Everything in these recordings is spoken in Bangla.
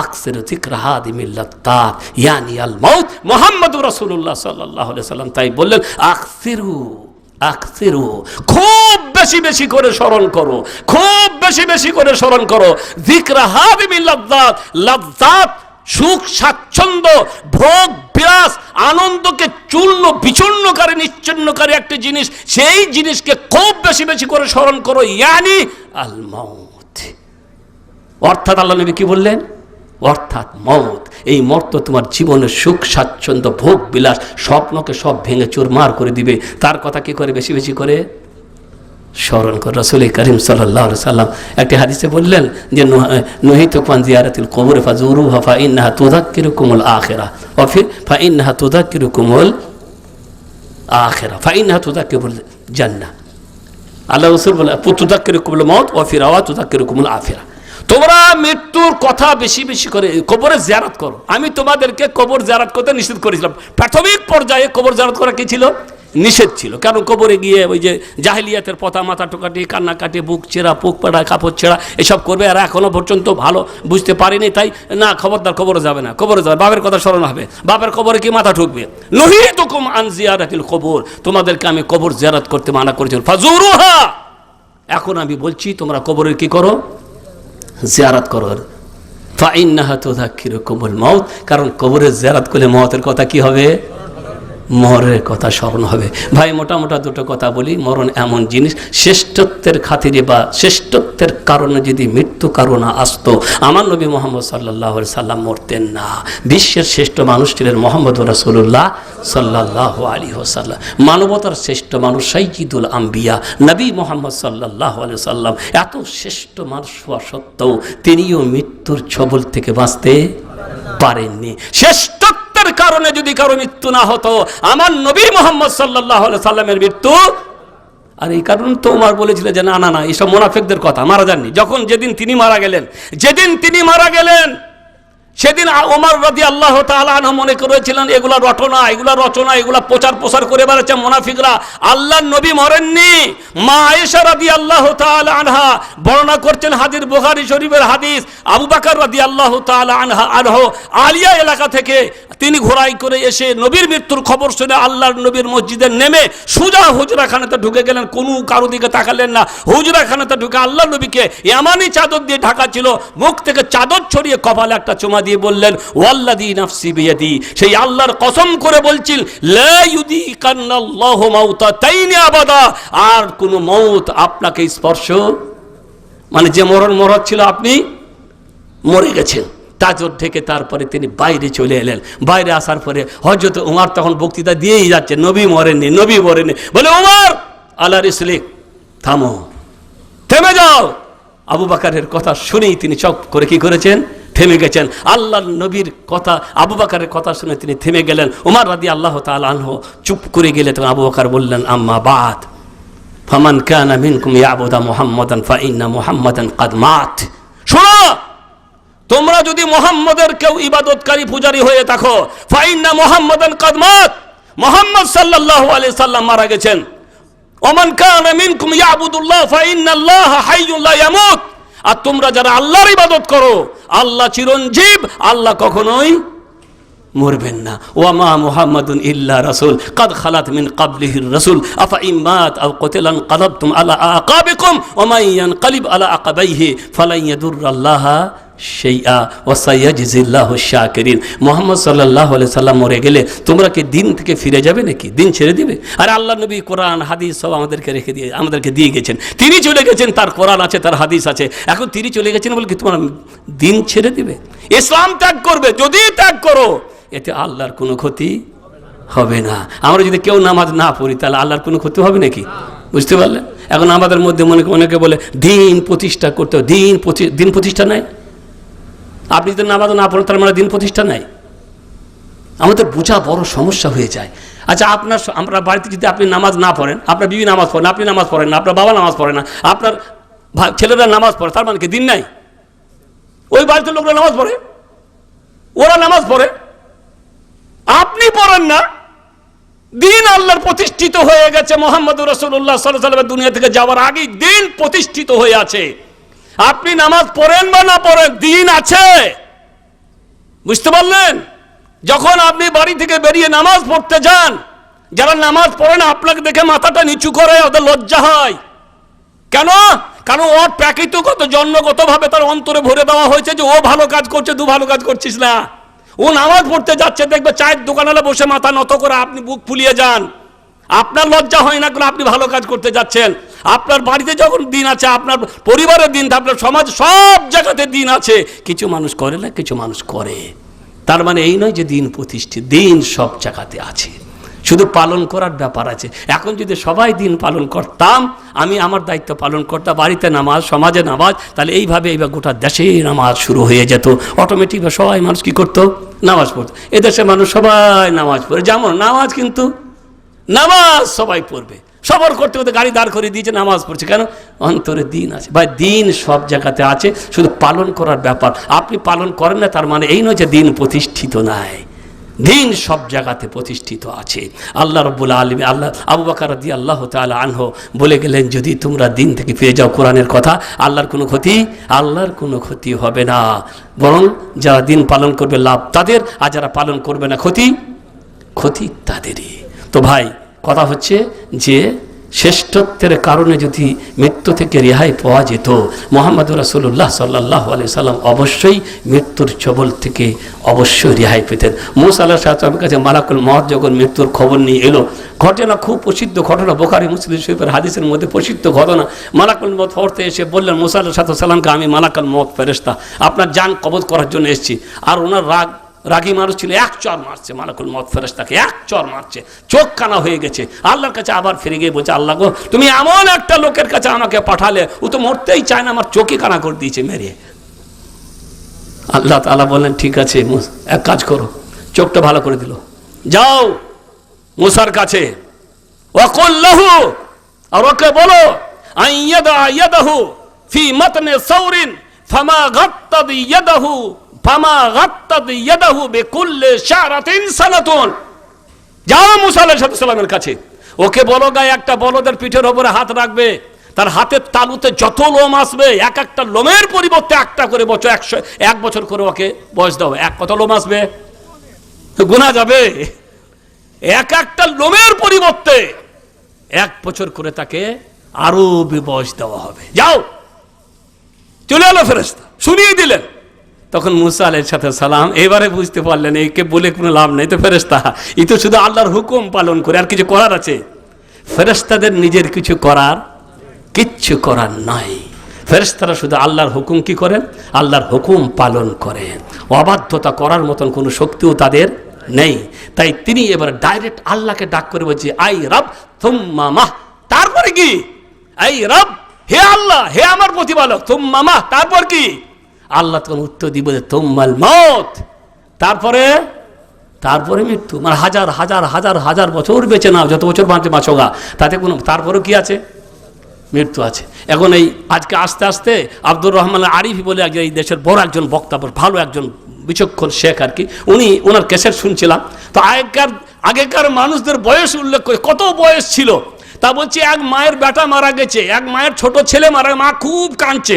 আকসিরু যিকরা হাদিমিল লাত্তাত ইয়ানি আল মাউত মুহাম্মদুর রাসূলুল্লাহ সাল্লাল্লাহু আলাইহি সাল্লাম তাই বললেন আকসিরু আকসিরু, খুব বেশি বেশি করে স্মরণ করো, খুব বেশি বেশি করে স্মরণ করো যিকরা হাদিমিল লাত্তাত, লাজ্জাত সুখ স্বাচ্ছন্দ্য ভোগ বিলাস আনন্দকে চূর্ণ বিচূর্ণকারী নিশ্চিন্নকারী একটি জিনিস, সেই জিনিসকে খুব বেশি বেশি করে স্মরণ করো ইয়ানি আল মাউত। অর্থাৎ আল্লাহ নবী কি বললেন? অর্থাৎ মওত। এই মর্ত তোমার জীবনের সুখ স্বাচ্ছন্দ্য ভোগ বিলাস স্বপ্নকে সব ভেঙে চুরমার করে দিবে। তার কথা কি করে বেশি বেশি করে স্মরণ করে। রাসূল করিম সাল্লাল্লাহু আলাইহি সাল্লাম একটি হাদিসে বললেন যে নহিতু আন জিয়ারাতিল কবর ফাজুরুহা ফাইন্নাহা তুযাক্কিরুকুমুল আখিরাহ ওয়া ফাইন্নাহা তুযাক্কিরুকুমুল আখিরাহ ফাইন্নাহা তুযাক্কিরুল জান্নাহ। আল্লাহ রাসূল বলেন তুযাক্কিরুকুমুল মাউত ওয়া ফি রাওয়া তুযাক্কিরুকুমুল আখিরাহ। তোমরা মৃত্যুর কথা বেশি বেশি করে কবরে জিয়ারত করো। আমি তোমাদেরকে কবর জিয়ারত করতে নিষেধ করেছিলাম। প্রাথমিক পর্যায়ে কবর জিয়ারত করা কি ছিল? নিষেধ ছিল। কারণ কবরে গিয়ে ওই যে জাহেলিয়াতের পথা মাথা টোকাটি কান্নাকাটি বুক ছেঁড়া পুক পাড়া কাপড় ছেঁড়া এসব করবে। আর এখনো পর্যন্ত ভালো বুঝতে পারিনি, তাই না খবরদার কবরে যাবে না, কবরে যাবে বাপের কথা স্মরণ হবে, বাপের কবরে কি মাথা ঠুকবে। নহিতুকুম আন জিয়ারাতিল কবর, তোমাদেরকে আমি কবর জিয়ারত করতে মানা করেছিলাম। ফাজুরুহা, এখন আমি বলছি তোমরা কবরের কি করো? জিয়ারত করো। ফাইন্নাহা তুযাক্কিরুকুমুল মাউত, কারণ কবরে জিয়ারত করলে মওতের কথা কি হবে? মরণের কথা স্মরণ হবে। ভাই মোটা মোটা দুটো কথা বলি। মরণ এমন জিনিস, শ্রেষ্ঠত্বের খাতিরে বা শ্রেষ্ঠত্বের কারণে যদি মৃত্যু কারণ আসতো, আমার নবী মুহাম্মদ সাল্লাল্লাহু আলাইহি সাল্লাম মরতেন না। বিশ্বের শ্রেষ্ঠ মানুষ ছিলেন মুহাম্মদুর রাসূলুল্লাহ সাল্লাল্লাহু আলাইহি ওয়াসাল্লাম। মানবতার শ্রেষ্ঠ মানুষ সাইয়্যিদুল আম্বিয়া নবী মুহাম্মদ সাল্লাল্লাহু আলাইহি ওয়াসাল্লাম। এত শ্রেষ্ঠ মানুষ হওয়া সত্ত্বেও তিনিও মৃত্যুর ছবল থেকে বাঁচতে পারেননি। শ্রেষ্ঠ কারণে যদি কারো মৃত্যু না হতো, আমার নবী মুহাম্মদ সাল্লাল্লাহু আলাইহি সাল্লামের মৃত্যু। আর এই কারণ তো ওমর বলেছিল যে না না না এইসব মুনাফিকদের কথা, মারা যাননি। যেদিন তিনি মারা গেলেন সেদিন ওমর রাদিয়াল্লাহু তাআলা আনহু মনে করেছিলেন এগুলা রচনা, এগুলা প্রচার করে বেড়াচ্ছে মুনাফিকরা। আল্লাহর নবী মরেননি। মা আয়েশা রাদিয়াল্লাহু তাআলা আনহা বর্ণনা করছেন হাদিস, বুখারী শরীফের হাদিস। আবু বকর রাদিয়াল্লাহু তাআলা আনহু আলিয়া এলাকা থেকে তিনি ঘোড়ায় করে এসে নবীর মৃত্যুর খবর শুনে আল্লাহর নবীর মসজিদে নেমে সোজা হুজরাখানাতে ঢুকে গেলেন। কোনো কারো দিকে তাকালেন না। হুজরাখানাতে ঢুকে আল্লাহর নবীকে ইয়ামানি চাদর দিয়ে ঢাকা ছিল, মুখ থেকে চাদর ছড়িয়ে কপালে একটা চুমা দিয়ে বললেন ওয়াল্লাযী নাফসি বিয়াদি, সেই আল্লাহর কসম করে বলছিল লা ইউদিকান্নাল্লাহু মাউতাতাইনি আবাদা, আর কোন মওত আপনাকে স্পর্শ, মানে যে মরণ ছিল আপনি মরে গেছেন। তাজর ঢেকে তারপরে তিনি বাইরে চলে এলেন। বাইরে আসার পরে হযরত ওমর তখন বক্তৃতা দিয়েই যাচ্ছে, নবী মরেননি। বলে ওমর আলা রিসলিক, থামো, থেমে যাও। আবু বকরের কথা শুনেই তিনি চুপ করে কি করেছেন? থেমে গেছেন। আল্লাহর নবীর কথা, আবু বকরের কথা শুনে তিনি থেমে গেলেন। ওমর রাদিয়াল্লাহু তাআলা আনহু চুপ করে গেলে তখন আবু বকর বললেন আম্মা বাদ ফামান কানা মিনকুম ইয়াবুদু মুহাম্মাদান ফাইন্না মুহাম্মাদান কাদ মাত। শোনো, তোমরা যদি মুহাম্মদের কেউ ইবাদতকারী পূজারী হয়ে থাকো, ফাইন্না মুহাম্মাদান কাদ মাত, মুহাম্মদ সাল্লাল্লাহু আলাইহি সাল্লাম মারা গেছেন। ওমান কানা মিনকুম ইয়াবুদুল্লাহ ফাইন্নাল্লাহা হাইয়্যুন লা ইয়ামুত, আর তোমরা যারা আল্লাহর ইবাদত করো, আল্লাহ চিরঞ্জীব, আল্লাহ কখনোই মরবেন না। ওয়ামা মুহাম্মাদুন ইল্লা রাসূল কাদ খালাত মিন ক্বাবলিহির রাসূল আফা ইম্মাত আও কুতিলান ক্বালাবতুম আলা আকাবিকুম ওয়া মান ইয়ানকালিব আলা আকাবাইহি ফালান ইয়াদুররাল্লাহা শাইআ ওয়া সাইয়াজজিল্লাহু শাকিরিন। মুহাম্মদ সাল্লাল্লাহু আলাইহি সাল্লাম মরে গেলে তোমরা কি দিন থেকে ফিরে যাবে নাকি? দিন ছেড়ে দিবে? আর আল্লাহ নবী কোরআন হাদিস সব আমাদেরকে দিয়ে গেছেন। তিনি চলে গেছেন, তার কোরআন আছে, তার হাদিস আছে। এখন তিনি চলে গেছেন বলে কি তোমরা দিন ছেড়ে দিবে? ইসলাম ত্যাগ করবে? যদি ত্যাগ করো এতে আল্লাহর কোনো ক্ষতি হবে না। আমরা যদি কেউ নামাজ না পড়ি তাহলে আল্লাহর কোনো ক্ষতি হবে নাকি? বুঝতে পারলেন? এখন আমাদের মধ্যে অনেকে বলে দিন প্রতিষ্ঠা করতে, দিন প্রতিষ্ঠা নাই। আপনি যদি নামাজ না পড়েন তার মানে দিন প্রতিষ্ঠা নাই। আমাদের বোঝা বড় সমস্যা হয়ে যায়। আচ্ছা, আমরা বাড়িতে যদি আপনি নামাজ না পড়েন, আপনার বিবি নামাজ পড়েন, আপনি নামাজ পড়েন না, আপনার বাবা নামাজ পড়ে না, আপনার ছেলেরা নামাজ পড়ে, তার মানে কি দিন নাই? ওই বাড়িতে লোকরা নামাজ পড়ে, ওরা নামাজ পড়ে, আপনি পড়েন না। দিন আল্লাহর প্রতিষ্ঠিত হয়ে গেছে। মুহাম্মদুর রাসূলুল্লাহ সাল্লাল্লাহু আলাইহি ওয়াসাল্লাম দুনিয়া থেকে যাওয়ার আগেই দিন প্রতিষ্ঠিত হয়ে আছে। আপনি নামাজ পড়েন বা না পড়েন, দিন আছে। বুঝতে পারলেন? যখন আপনি বাড়ি থেকে বেরিয়ে নামাজ পড়তে যান, যারা নামাজ পড়ে না আপনাকে দেখে মাথাটা নিচু করে, ওদের লজ্জা হয়। কেন? কারণ ওর প্রাকৃতিকগত জন্মগতভাবে তার অন্তরে ভরে দেওয়া হয়েছে যে ও ভালো কাজ করছে, তুই ভালো কাজ করছিস না। ও নামাজ পড়তে যাচ্ছে, দেখবে চায়ের দোকানে বসে মাথা নত করে আপনি বুক ফুলিয়ে যান। আপনার লজ্জা হয় না, কারণ আপনি ভালো কাজ করতে যাচ্ছেন। আপনার বাড়িতে যখন দিন আছে, আপনার পরিবারের দিন, আপনার সমাজ, সব জায়গাতে দিন আছে। কিছু মানুষ করে না, কিছু মানুষ করে। তার মানে এই নয় যে দিন প্রতিষ্ঠিত, দিন সব জায়গাতে আছে, শুধু পালন করার ব্যাপার আছে। এখন যদি সবাই দিন পালন করতাম, আমি আমার দায়িত্ব পালন করতাম, বাড়িতে নামাজ, সমাজে নামাজ, তাহলে এইভাবে গোটা দেশে নামাজ শুরু হয়ে যেত। অটোমেটিকভাবে সবাই মানুষ কী করতো? নামাজ পড়তো। এদেশে মানুষ সবাই নামাজ পড়ে, যেমন নামাজ, কিন্তু নামাজ সবাই পড়বে। সবার করতে করতে গাড়ি দাঁড় করে দিয়েছে, নামাজ পড়ছে। কেন? অন্তরে দিন আছে। ভাই, দিন সব জায়গাতে আছে, শুধু পালন করার ব্যাপার। আপনি পালন করেন না, তার মানে এই নয় যে দিন প্রতিষ্ঠিত নাই। দিন সব জায়গাতে প্রতিষ্ঠিত আছে। আল্লাহ রাব্বুল আলামিন, আল্লাহ আবু বকর রাদিয়াল্লাহু তাআলা আনহু বলে গেলেন, যদি তোমরা দিন থেকে ফিরে যাও, কোরআনের কথা, আল্লাহর কোনো ক্ষতি হবে না, বরং যারা দিন পালন করবে লাভ তাদের, আর যারা পালন করবে না ক্ষতি তাদেরই। তো ভাই, কথা হচ্ছে যে শ্রেষ্ঠত্বের কারণে যদি মৃত্যু থেকে রেহাই পাওয়া যেত, মুহাম্মদুর রাসূলুল্লাহ সাল্লাল্লাহু আলাইহি সাল্লাম অবশ্যই মৃত্যুর ছবল থেকে অবশ্যই রেহাই পেতেন। মুসা আলাইহিস সালামের কাছে মালাকুল মউত যখন মৃত্যুর খবর নিয়ে এলো, ঘটনা খুব প্রসিদ্ধ ঘটনা, বুখারী মুসলিম শরীফের হাদিসের মধ্যে প্রসিদ্ধ ঘটনা। মালাকুল মউত পড়তে এসে বললেন মুসা আলাইহিস সালামকে, আমি মালাকুল মউত ফেরেশতা, আপনার জান কবজ করার জন্য এসেছি। আর ওনার রাগী মানুষ ছিল, এক চর মারছে, মালাকুল মউত ফেরেশতাকে এক চর মারছে, চোখ কানা হয়ে গেছে। আল্লাহর কাছে আবার ফিরে গিয়ে বলছে, আল্লাহ গো, তুমি এমন একটা লোকের কাছে আমাকে পাঠালে, ও তো মরতেই চায় না, আমার চোখে কানা করে দিয়েছে মেরে। আল্লাহ তাআলা বললেন, ঠিক আছে, এক কাজ করো, চোখটা ভালো করে দিল, যাও মুসার কাছে, ওয়াকুল লাহু, আর ওকে বলো, আইয়াদা ইয়াদাহু ফি মাতনে সাউরিন ফামা গাত্তাদ ইয়াদাহু ফামা গাত্তাদ ইয়াদাহু বিকুল্লি শারাতিন সানাতুন। যাও মুসা আলাইহিস সালামের কাছে, ওকে বলো গায়ে একটা বলদের পিঠের উপরে হাত রাখবে, তার হাতের তালুতে যত লোম আসবে, এক একটা লোমের পরিবর্তে একটা করে বছর, 101 বছর করে ওকে বয়স দাও। কত লোম আসবে গোনা যাবে? এক একটা লোমের পরিবর্তে 1 বছর করে তাকে আরো বয়স দেওয়া হবে। যাও, চলে এলো ফেরেশতা, শুনিয়ে দিলেন। তখন মুসা আলাইহিস সালাম এবারে বুঝতে পারলেন, একে বলে কোনো লাভ নেই, তো ফেরেশতা, এই তো শুধু আল্লাহর হুকুম পালন করে, আর কিছু করার আছে? ফেরেশতাদের নিজের কিচ্ছু করার নাই। ফেরেশতারা শুধু আল্লাহর হুকুম কি করেন? আল্লাহর হুকুম পালন করেন। অবাধ্যতা করার মতন কোনো শক্তিও তাদের নেই। তাই তিনি এবার ডাইরেক্ট আল্লাহকে ডাক করে বলছে, আই রব তুম্মা মাহ। তারপরে কি? আই রব, হে আল্লাহ, হে আমার প্রতিপালক, তুম্মা মাহ, তারপর কি? আল্লাহ তখন উত্তর দিব, তুম্মাল মউত, তারপরে মৃত্যু। মানে হাজার হাজার হাজার হাজার বছর বেঁচে নাও, যত বছর বাঁচো গা, তাতে কোনো, তারপরে কি আছে? মৃত্যু আছে। এখন এই আজকে আস্তে আস্তে আব্দুর রহমান আরিফি বলে এই দেশের বড় একজন বক্তা, ভালো একজন বিচক্ষণ শেখ আর কি, ওনার ক্যাসেট শুনছিলাম। তো আগেকার মানুষদের বয়স উল্লেখ করে, কত বয়স ছিল তা বলছে, এক মায়ের বেটা মারা গেছে, এক মায়ের ছোট ছেলে মারা, মা খুব কাঁদছে,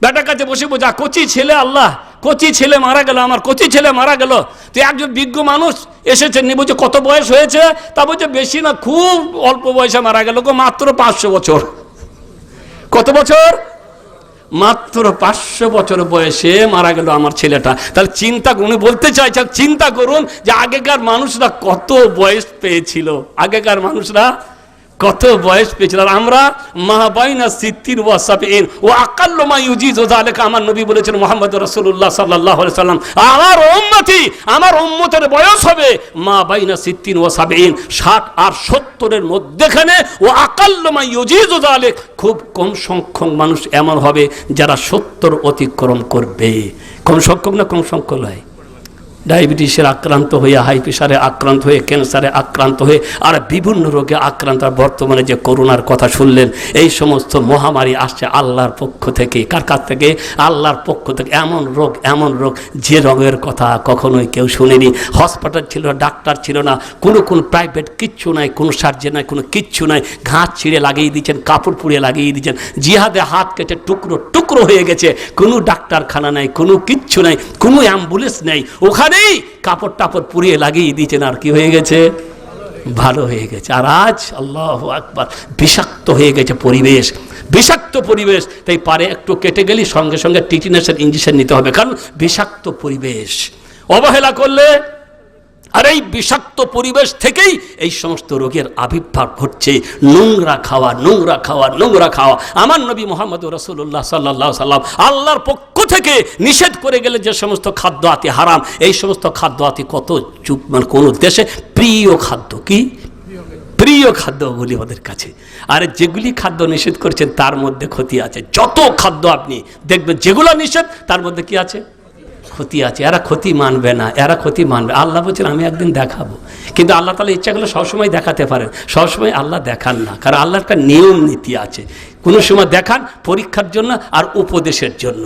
বেটার কাছে বসে বোঝা, কচি ছেলে, আল্লাহ কচি ছেলে মারা গেল, আমার কচি ছেলে মারা গেল। তো একজন বিজ্ঞ মানুষ এসেছেন, নি বলছে কত বয়স হয়েছে? তা বলছে বেশি না, খুব অল্প বয়সে মারা গেল, মাত্র 500 বছর। কত বছর? মাত্র 500 বছর বয়সে মারা গেল আমার ছেলেটা। তাহলে উনি বলতে চাইছেন, চিন্তা করুন যে আগেকার মানুষরা কত বয়স পেয়েছিল, আগেকার মানুষরা কত বয়স পেয়েছিল। আর আমরা মাহবাইনা সিত্তির ওয়া সাবিন ও আকাল্লু মা ইউজিজু যালিকা, আমার নবী বলেছেন মুহাম্মদুর রাসূলুল্লাহ সাল্লাল্লাহু আলাইহি সাল্লাম, আমার উম্মতের বয়স হবে মাহবাইনা সিত্তিন ওয়া সাবিন, 60 আর 70-এর মধ্যখানে। ও আকাল্লু মা ইউজিজু যালিক, খুব কম সংখ্যক মানুষ এমন হবে যারা 70 অতিক্রম করবে। কম সংখ্যক না কম সংখ্যক নয়, ডায়াবেটিসের আক্রান্ত হয়ে, হাই প্রেশারে আক্রান্ত হয়ে, ক্যান্সারে আক্রান্ত হয়ে, আর বিভিন্ন রোগে আক্রান্ত। আর বর্তমানে যে করোনার কথা শুনলেন, এই সমস্ত মহামারী আসছে আল্লাহর পক্ষ থেকে। কার কাছ থেকে? আল্লাহর পক্ষ থেকে। এমন রোগ যে রোগের কথা কখনোই কেউ শুনেনি। হসপিটাল ছিল, ডাক্তার ছিল না, কোনো প্রাইভেট কিচ্ছু নাই, কোনো সার্জেন নাই, কোনো কিচ্ছু নাই। ঘাস ছিঁড়ে লাগিয়ে দিচ্ছেন, কাপড় পুড়িয়ে লাগিয়ে দিচ্ছেন, জিহাদে হাত কেটে টুকরো টুকরো হয়ে গেছে। কোনো ডাক্তারখানা নাই, কোনো কিচ্ছু নাই, কোনো অ্যাম্বুলেন্স নেই, ওখানেই কাপড় টাপড় পুড়িয়ে লাগিয়ে দিয়েছেন, আর কি হয়ে গেছে? ভালো হয়ে গেছে। আর আজ আল্লাহু আকবার, বিষাক্ত হয়ে গেছে পরিবেশ, বিষাক্ত পরিবেশ। তাই পারে একটু কেটে গেলে সঙ্গে সঙ্গে টিটিনাসের ইঞ্জেকশন নিতে হবে, কারণ বিষাক্ত পরিবেশ। অবহেলা করলে আর এই বিষাক্ত পরিবেশ থেকেই এই সমস্ত রোগের আবির্ভাব ঘটছে। নোংরা খাওয়া, নোংরা খাওয়া, নোংরা খাওয়া। আমার নবী মুহাম্মদ রাসূলুল্লাহ সাল্লাল্লাহু আলাইহি সাল্লাম আল্লাহর পক্ষ থেকে নিষেধ করে গেলে যে সমস্ত খাদ্য আতি হারাম, এই সমস্ত খাদ্য আতি কত মানে কোন দেশে প্রিয় খাদ্য, কি প্রিয় খাদ্যগুলি ওদের কাছে। আর যেগুলি খাদ্য নিষেধ করেছেন তার মধ্যে ক্ষতি আছে। যত খাদ্য আপনি দেখবেন যেগুলো নিষেধ তার মধ্যে কি আছে? ক্ষতি আছে। এরা ক্ষতি মানবে না, এরা ক্ষতি মানবে। আল্লাহ বলছেন আমি একদিন দেখাবো, কিন্তু আল্লাহ তাআলা ইচ্ছা করলে সবসময় দেখাতে পারেন, সবসময় আল্লাহ দেখান না, কারণ আল্লাহর একটা নিয়ম নীতি আছে। কোনো সময় দেখান পরীক্ষার জন্য আর উপদেশের জন্য।